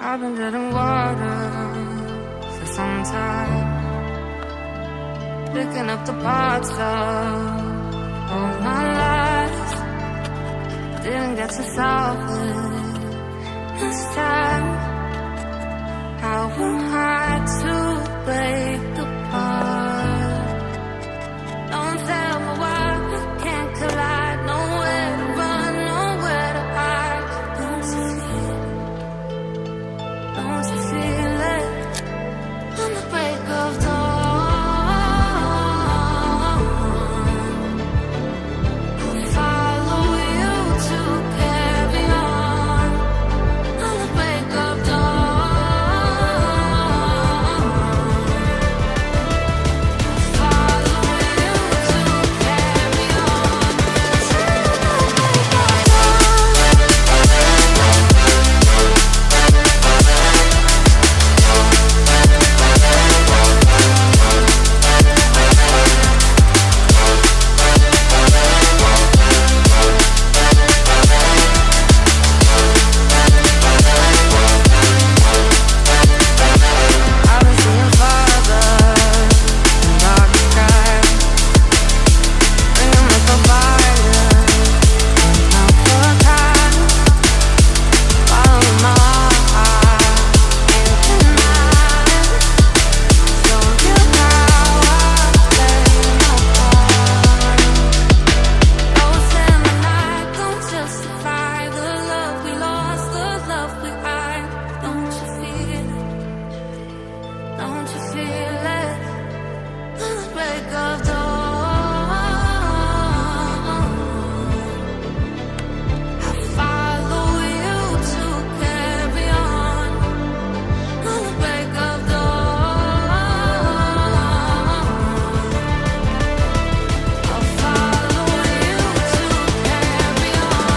I've been dead in water for some time, picking up the parts of all my life. Didn't get to solve it this time. How am I to break apart? Don't tell me why we can't collide. Nowhere to run, nowhere to hide. Don't you feel? Don't you feel it? On the break of dawn, I'll follow you to carry on. On the break of dawn, follow you to carry on. I've been seeing farther in dark skies, bringing with the fire, not for time. Follow my heart, can't deny. Show you how I play my part. Ghosts in the night don't justify the love we lost, the love we hide. Don't you feel it? Don't you feel it? On the break of dawn, I follow you to carry on. On the break of dawn, I'll follow you to carry on.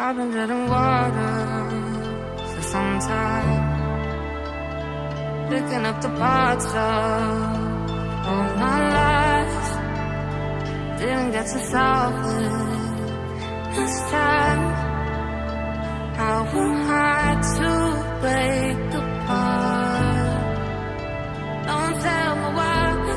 I've been dead in water for some time, picking up the parts of all my life. Didn't get to solve it this time. How am I to break apart? Don't tell me why we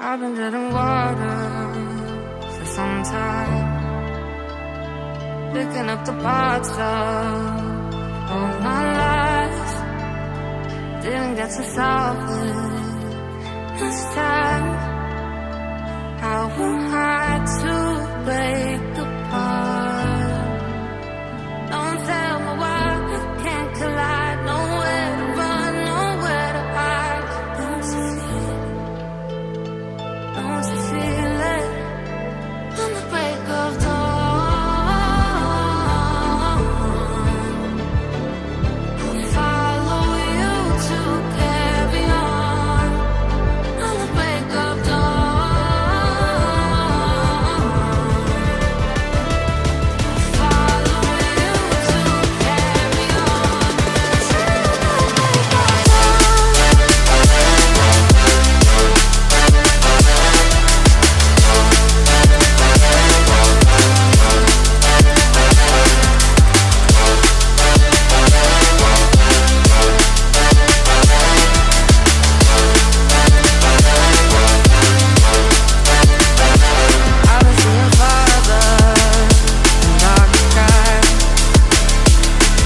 I've been treading water for some time, picking up the parts of all my lies. Didn't get to solve it this time. How am I to break apart? Don't tell me why I can't collide. Nowhere to run, nowhere to hide. Don't you feel it? Don't you feel it? On the break of dawn, I'll follow you to carry on. On the break of dawn, follow you to carry on. I've been seeing farther in dark skies,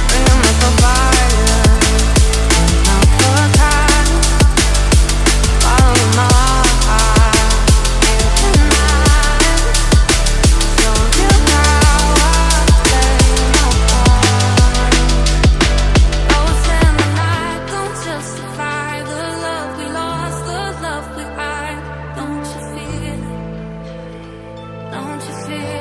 bringing me for fire, not for time. Following my heart into night, show you how I play no part. Ghosts in the night don't justify the love we lost, the love we hide. Don't you feel it? Don't you feel